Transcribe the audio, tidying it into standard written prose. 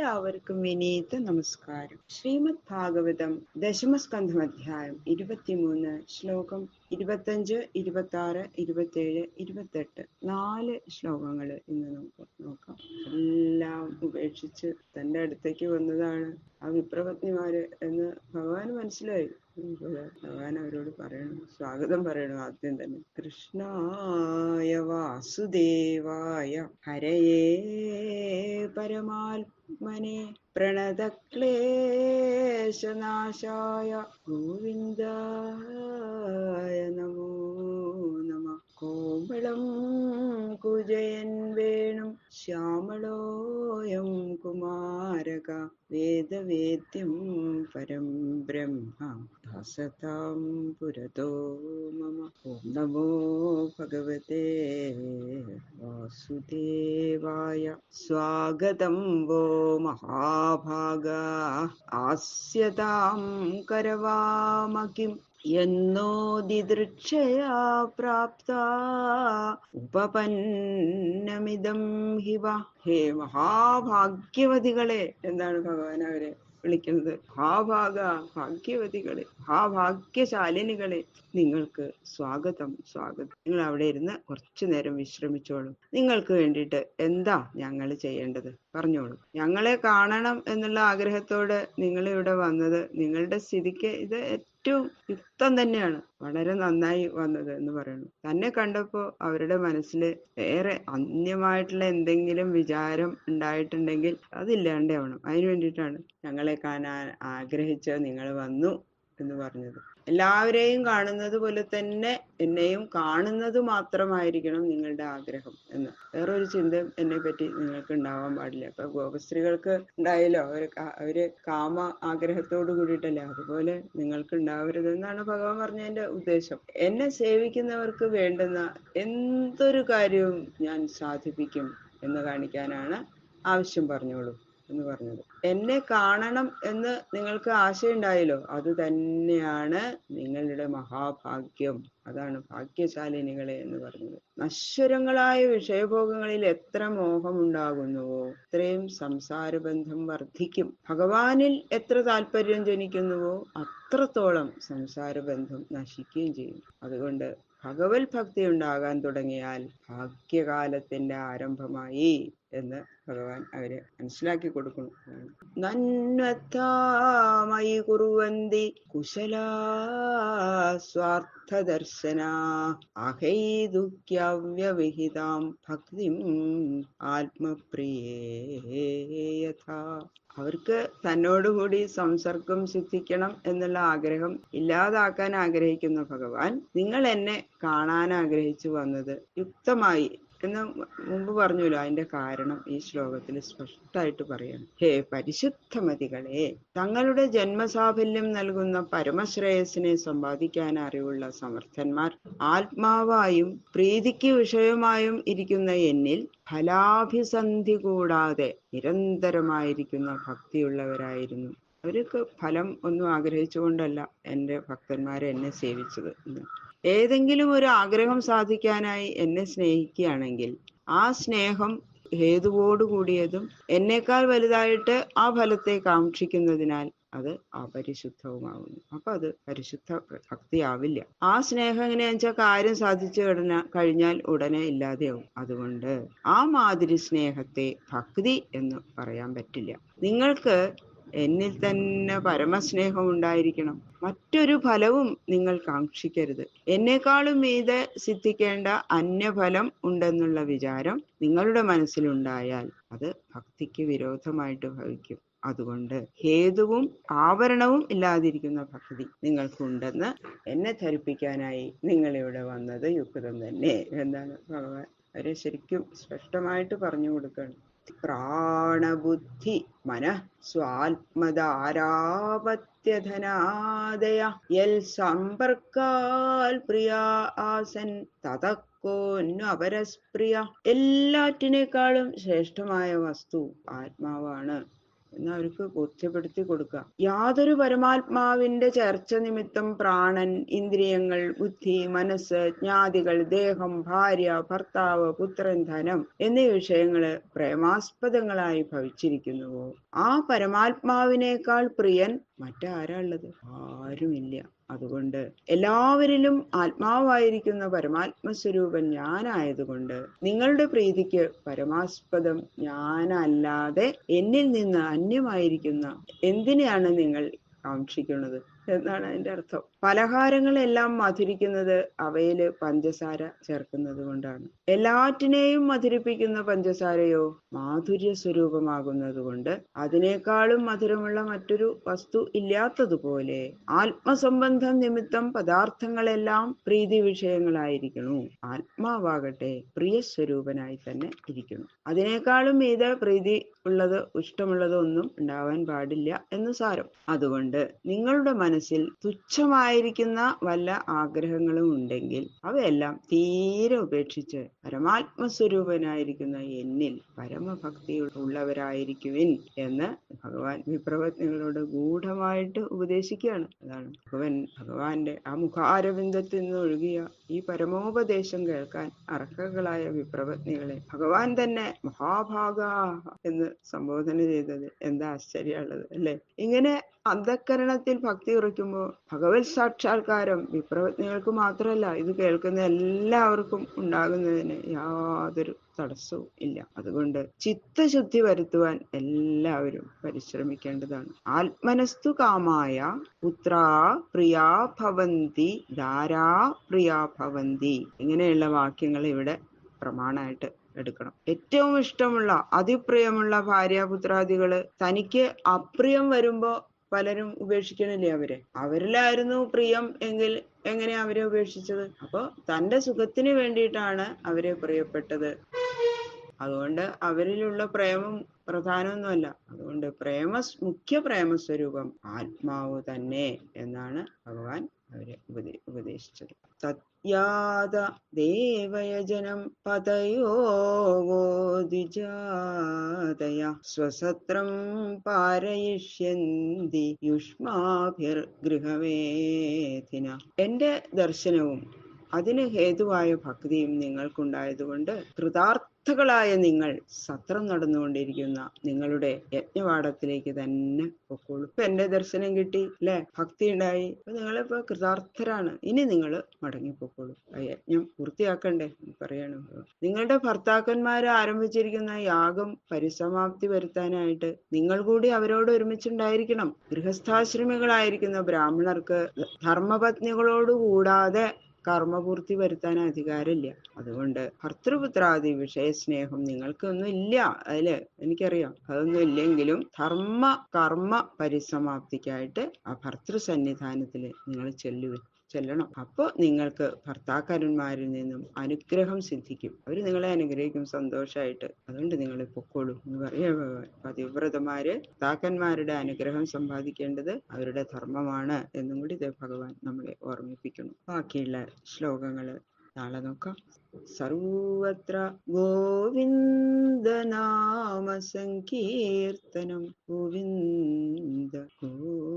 എല്ലാവർക്കും വിനീത നമസ്കാരം. ശ്രീമദ് ഭാഗവതം ദശമസ്കന്ധം അധ്യായം 23 ശ്ലോകം 25, 26, 27, 28 4 ശ്ലോകങ്ങൾ ഇന്ന് നമുക്ക് നോക്കാം. എല്ലാം ഉപേക്ഷിച്ച് തന്റെ അടുത്തേക്ക് വന്നതാണ് ആ വിപ്രപത്നിമാര് എന്ന് ഭഗവാന് മനസ്സിലായി. ഭഗവാൻ അവരോട് പറയണം, സ്വാഗതം പറയണം. ആദ്യം തന്നെ കൃഷ്ണായ വാസുദേവായ ഹരയേ പരമാത്മനെ പ്രണതക്ലേശനാശായ ഗോവിന്ദായ നമോ നമഃ. കോമളം കുജയൻ വേണും ശ്യാമളോയം കുമാരക വേദവേദ്യം പരം ബ്രഹ്മ ഭാസതാം പുരതോ മമ. ഓം നമോ ഭഗവതേ വാസുദേവായ. സ്വാഗതം വോ മഹാഭാഗാ ആസ്യതാം കരവാമകിം യന്നോ ദിദൃക്ഷയാ പ്രാപ്ത ഉപപന്നമിദം ഹിവ. ഹേ മഹാഭാഗ്യവതികളെ എന്താണ് ഭഗവാൻ അവരെ വിളിക്കുന്നത്? മഹാഭാഗ, ഭാഗ്യവതികളെ, മഹാഭാഗ്യശാലിനികളെ, നിങ്ങൾക്ക് സ്വാഗതം സ്വാഗതം. നിങ്ങൾ അവിടെ ഇരുന്ന് കുറച്ചു നേരം വിശ്രമിച്ചോളൂ. നിങ്ങൾക്ക് വേണ്ടിയിട്ട് എന്താ ഞങ്ങൾ ചെയ്യേണ്ടത് പറഞ്ഞോളൂ. ഞങ്ങളെ കാണണം എന്നുള്ള ആഗ്രഹത്തോടെ നിങ്ങളിവിടെ വന്നത്, നിങ്ങളുടെ സ്ഥിതിക്ക് ഇത് ഏറ്റവും യുക്തം തന്നെയാണ്. വളരെ നന്നായി വന്നത് എന്ന് പറയുന്നു. തന്നെ കണ്ടപ്പോ അവരുടെ മനസ്സിൽ വേറെ അന്യമായിട്ടുള്ള എന്തെങ്കിലും വിചാരം ഉണ്ടായിട്ടുണ്ടെങ്കിൽ അതില്ലാണ്ടാവണം. അതിനു വേണ്ടിയിട്ടാണ് ഞങ്ങളെ കാണാൻ ആഗ്രഹിച്ച് നിങ്ങൾ വന്നു എന്ന് പറഞ്ഞത്. എല്ലാവരെയും കാണുന്നത് പോലെ തന്നെ എന്നെയും കാണുന്നത് മാത്രമായിരിക്കണം നിങ്ങളുടെ ആഗ്രഹം എന്ന്. വേറൊരു ചിന്ത എന്നെ പറ്റി നിങ്ങൾക്ക് ഉണ്ടാവാൻ പാടില്ല. ഇപ്പൊ ഗോപസ്ത്രീകൾക്ക് ഉണ്ടായല്ലോ, അവര് കാമ ആഗ്രഹത്തോട് കൂടിയിട്ടല്ലേ, അതുപോലെ നിങ്ങൾക്ക് ഉണ്ടാവരുതെന്നാണ് ഭഗവാൻ പറഞ്ഞതിന്റെ ഉദ്ദേശം. എന്നെ സേവിക്കുന്നവർക്ക് വേണ്ടുന്ന എന്തൊരു കാര്യവും ഞാൻ സാധിപ്പിക്കും എന്ന് കാണിക്കാനാണ് ആവശ്യം പറഞ്ഞോളൂ എന്ന് പറഞ്ഞത്. എന്നെ കാണണം എന്ന് നിങ്ങൾക്ക് ആശയുണ്ടായല്ലോ, അത് തന്നെയാണ് നിങ്ങളുടെ മഹാഭാഗ്യം. അതാണ് ഭാഗ്യശാലിനികളെ എന്ന് പറഞ്ഞത്. നശ്വരങ്ങളായ വിഷയഭോഗങ്ങളിൽ എത്ര മോഹമുണ്ടാകുന്നുവോ അത്രയും സംസാരബന്ധം വർദ്ധിക്കും. ഭഗവാനിൽ എത്ര താല്പര്യം ജനിക്കുന്നുവോ അത്രത്തോളം സംസാരബന്ധം നശിക്കുകയും ചെയ്യും. അതുകൊണ്ട് ഭഗവത് ഭക്തി ഉണ്ടാകാൻ തുടങ്ങിയാൽ ഭാഗ്യകാലത്തിന്റെ ആരംഭമായി എന്ന് ഭഗവാൻ അവരെ മനസ്സിലാക്കി കൊടുക്കുന്നു. നന്വത്താമയി കുറുവന്തി കുശലാ സ്വാർത്ഥദർശനാ അഹൈതുക്യവ്യവിഹിതാം ഭക്തിം ആത്മപ്രിയേ യഥാ. അവർക്ക് തന്നോടുകൂടി സംസർഗം സിദ്ധിക്കണം എന്നുള്ള ആഗ്രഹം ഇല്ലാതാക്കാൻ ആഗ്രഹിക്കുന്ന ഭഗവാൻ നിങ്ങൾ എന്നെ കാണാൻ ആഗ്രഹിച്ചു വന്നത് യുക്തമായി എന്ന് മുമ്പ് പറഞ്ഞല്ലോ. അതിന്റെ കാരണം ഈ ശ്ലോകത്തിൽ സ്പഷ്ടമായിട്ട് പറയണം. ഹേ പരിശുദ്ധമതികളെ, തങ്ങളുടെ ജന്മസാഫല്യം നൽകുന്ന പരമശ്രേയസിനെ സമ്പാദിക്കാൻ അറിവുള്ള സമർത്ഥന്മാർ ആത്മാവായും പ്രീതിക്ക് വിഷയമായും ഇരിക്കുന്ന എന്നിൽ ഫലാഭിസന്ധി കൂടാതെ നിരന്തരമായിരിക്കുന്ന ഭക്തിയുള്ളവരായിരുന്നു. അവർക്ക് ഫലം ഒന്നും ആഗ്രഹിച്ചുകൊണ്ടല്ല എൻ്റെ ഭക്തന്മാരെ എന്നെ സേവിച്ചത്. ഏതെങ്കിലും ഒരു ആഗ്രഹം സാധിക്കാനായി എന്നെ സ്നേഹിക്കുകയാണെങ്കിൽ ആ സ്നേഹം ഹേതുവോടുകൂടിയതും എന്നേക്കാൾ വലുതായിട്ട് ആ ഫലത്തെ കാക്ഷിക്കുന്നതിനാൽ അത് അപരിശുദ്ധവുമാകുന്നു. അപ്പൊ അത് പരിശുദ്ധ ഭക്തിയാവില്ല. ആ സ്നേഹം എങ്ങനെയാണെന്ന് വെച്ചാൽ കാര്യം സാധിച്ചു കഴിഞ്ഞാൽ ഉടനെ ഇല്ലാതെയാവും. അതുകൊണ്ട് ആ മാതിരി സ്നേഹത്തെ ഭക്തി എന്ന് പറയാൻ പറ്റില്ല. നിങ്ങൾക്ക് എന്നിൽ തന്നെ പരമസ്നേഹം ഉണ്ടായിരിക്കണം. മറ്റൊരു ഫലവും നിങ്ങൾ കാക്ഷിക്കരുത്. എന്നെക്കാളും മീതെ സിദ്ധിക്കേണ്ട അന്യഫലം ഉണ്ടെന്നുള്ള വിചാരം നിങ്ങളുടെ മനസ്സിലുണ്ടായാൽ അത് ഭക്തിക്ക് വിരോധമായിട്ട് ഭവിക്കും. അതുകൊണ്ട് ഹേതുവും ആവരണവും ഇല്ലാതിരിക്കുന്ന ഭക്തി നിങ്ങൾക്കുണ്ടെന്ന് എന്നെ ധരിപ്പിക്കാനായി നിങ്ങളിവിടെ വന്നത് യുക്തം തന്നെ എന്നാണ് ഭഗവാൻ അവരെ ശരിക്കും സ്പഷ്ടമായിട്ട് പറഞ്ഞു കൊടുക്കണം. പ്രാണബുദ്ധി മനഃ സ്വാത്മധാരാപത്യധനാദയ യൽ സമ്പർക്കാൽ പ്രിയ ആസൻ തതക്കോന്വപരസ്പ്രിയ. എല്ലാറ്റിനേക്കാളും ശ്രേഷ്ഠമായ വസ്തു ആത്മാവാണ് എന്ന് അവർക്ക് ബോധ്യപ്പെടുത്തി കൊടുക്കുക. യാതൊരു പരമാത്മാവിന്റെ ചേർച്ച നിമിത്തം പ്രാണൻ, ഇന്ദ്രിയങ്ങൾ, ബുദ്ധി, മനസ്സ്, ജ്ഞാതികൾ, ദേഹം, ഭാര്യ, ഭർത്താവ്, പുത്രൻ, ധനം എന്നീ വിഷയങ്ങള് പ്രേമാസ്പദങ്ങളായി ഭവിച്ചിരിക്കുന്നുവോ, ആ പരമാത്മാവിനേക്കാൾ പ്രിയൻ മറ്റാരാ ഉള്ളത്? ആരുമില്ല. അതുകൊണ്ട് എല്ലാവരിലും ആത്മാവായിരിക്കുന്ന പരമാത്മസ്വരൂപൻ ഞാനായതുകൊണ്ട് നിങ്ങളുടെ പ്രീതിക്ക് പരമാസ്പദം ഞാനല്ലാതെ എന്നിൽ നിന്ന് അന്യമായിരിക്കുന്ന എന്തിനെയാണ് നിങ്ങൾ കാക്ഷിക്കുന്നത് എന്നാണ് അതിന്റെ അർത്ഥം. പലഹാരങ്ങളെല്ലാം മധുരിക്കുന്നത് അവയില് പഞ്ചസാര ചേർക്കുന്നത് കൊണ്ടാണ്. എല്ലാറ്റിനെയും മധുരിപ്പിക്കുന്ന പഞ്ചസാരയോ മാധുര്യ സ്വരൂപമാകുന്നത് കൊണ്ട് അതിനേക്കാളും മധുരമുള്ള മറ്റൊരു വസ്തു ഇല്ലാത്തതുപോലെ ആത്മസംബന്ധം നിമിത്തം പദാർത്ഥങ്ങളെല്ലാം പ്രീതി വിഷയങ്ങളായിരിക്കുന്നു. ആത്മാവാകട്ടെ പ്രിയസ്വരൂപനായി തന്നെ ഇരിക്കുന്നു. അതിനേക്കാളും മീതെ പ്രീതി ഉള്ളത് ഇഷ്ടമുള്ളത് ഒന്നും ഉണ്ടാവാൻ പാടില്ല എന്ന് സാരം. അതുകൊണ്ട് നിങ്ങളുടെ മനസ്സിൽ തുച്ഛമായിരിക്കുന്ന വല്ല ആഗ്രഹങ്ങളും ഉണ്ടെങ്കിൽ അവയെല്ലാം തീരെ ഉപേക്ഷിച്ച് പരമാത്മസ്വരൂപനായിരിക്കുന്ന എന്നിൽ പരമഭക്തി ഉള്ളവരായിരിക്കുവിൻ എന്ന് ഭഗവാൻ വിപ്രപത്നികളോട് ഗൂഢമായിട്ട് ഉപദേശിക്കുകയാണ്. അതാണ് ഭഗവാന്റെ ആ മുഖാരവിന്ദത്തിൽ നിന്ന് ഒഴുകിയ ഈ പരമോപദേശം കേൾക്കാൻ അർഹകളായ വിപ്രപത്നികളെ ഭഗവാൻ തന്നെ മഹാഭാഗ എന്ന് സംബോധന ചെയ്തത് എന്താ ആശ്ചര്യമുള്ളത് അല്ലെ? ഇങ്ങനെ അന്ധക്കരണത്തിൽ ഭക്തി ഉറയ്ക്കുമ്പോ ഭഗവത് സാക്ഷാത്കാരം വിപ്രപത്നികൾക്ക് മാത്രമല്ല, ഇത് കേൾക്കുന്ന എല്ലാവർക്കും ഉണ്ടാകുന്നതിന് യാതൊരു തടസ്സവും ഇല്ല. അതുകൊണ്ട് ചിത്തശുദ്ധി വരുത്തുവാൻ എല്ലാവരും പരിശ്രമിക്കേണ്ടതാണ്. ആത്മനസ്തു കാമായ പുത്രാ പ്രിയാ ഭവന്തി ധാരാ പ്രിയാ ഭവന്തി, ഇങ്ങനെയുള്ള വാക്യങ്ങൾ ഇവിടെ പ്രമാണമായിട്ട് എടുക്കണം. ഏറ്റവും ഇഷ്ടമുള്ള അതിപ്രിയമുള്ള ഭാര്യാപുത്രാദികള് തനിക്ക് അപ്രിയം വരുമ്പോ പലരും ഉപേക്ഷിക്കണില്ലേ അവരിലായിരുന്നു പ്രിയം എങ്കിൽ എങ്ങനെയാ അവരെ ഉപേക്ഷിച്ചത്? അപ്പൊ തന്റെ സുഖത്തിന് വേണ്ടിയിട്ടാണ് അവരെ പ്രിയപ്പെട്ടത്. അതുകൊണ്ട് അവരിലുള്ള പ്രേമം പ്രധാനമൊന്നുമല്ല. അതുകൊണ്ട് മുഖ്യ പ്രേമസ്വരൂപം ആത്മാവ് തന്നെ എന്നാണ് ഭഗവാൻ അവരെ ഉപദേശിച്ചത്. തത്യാത ദേവയജനം പതയോ ദ്വിജാതയ സ്വസത്രം പാരയിഷ്യന്തി യുഷ്മാഭിർഗൃഹവേദിന. എന്റെ ദർശനവും അതിന് ഹേതുവായ ഭക്തിയും നിങ്ങൾക്കുണ്ടായതുകൊണ്ട് കൃതാർത്ഥകളായ നിങ്ങൾ സത്രം നടന്നുകൊണ്ടിരിക്കുന്ന നിങ്ങളുടെ യജ്ഞവാടത്തിലേക്ക് തന്നെ പൊക്കോളൂ. ഇപ്പൊ എന്റെ ദർശനം കിട്ടി അല്ലെ, ഭക്തി ഉണ്ടായി, അപ്പൊ നിങ്ങളിപ്പോ കൃതാർത്ഥരാണ്. ഇനി നിങ്ങൾ മടങ്ങിപ്പോക്കോളൂ, യജ്ഞം പൂർത്തിയാക്കണ്ടേ പറയണം. നിങ്ങളുടെ ഭർത്താക്കന്മാര് ആരംഭിച്ചിരിക്കുന്ന യാഗം പരിസമാപ്തി വരുത്താനായിട്ട് നിങ്ങൾ കൂടി അവരോട് ഒരുമിച്ചുണ്ടായിരിക്കണം. ഗൃഹസ്ഥാശ്രമികളായിരിക്കുന്ന ബ്രാഹ്മണർക്ക് ധർമ്മപത്നികളോട് കൂടാതെ കർമ്മപൂർത്തി വരുത്താൻ അധികാരമില്ല. അതുകൊണ്ട് ഭർത്തൃപുത്രാദി വിഷയസ്നേഹം നിങ്ങൾക്കൊന്നും ഇല്ല, അതില് എനിക്കറിയാം. അതൊന്നും ഇല്ലെങ്കിലും കർമ്മ പരിസമാപ്തിക്കായിട്ട് ആ ഭർത്തൃസന്നിധാനത്തില് നിങ്ങൾ ചെല്ലണം. അപ്പൊ നിങ്ങൾക്ക് ഭർത്താക്കന്മാരിൽ നിന്നും അനുഗ്രഹം സിദ്ധിക്കും. അവര് നിങ്ങളെ അനുഗ്രഹിക്കും സന്തോഷമായിട്ട്. അതുകൊണ്ട് നിങ്ങൾ പൊക്കോളൂ എന്ന് പറയാ ഭഗവാൻ. പതിവ്രതമാര് ഭർത്താക്കന്മാരുടെ അനുഗ്രഹം സമ്പാദിക്കേണ്ടത് അവരുടെ ധർമ്മമാണ് എന്നും കൂടി ഭഗവാൻ നമ്മളെ ഓർമ്മിപ്പിക്കുന്നു. ബാക്കിയുള്ള ശ്ലോകങ്ങള് നാളെ നോക്കാം. സർവത്ര ഗോവിന്ദനാമ സങ്കീർത്തനം ഗോവിന്ദ ഗോവിന്ദ.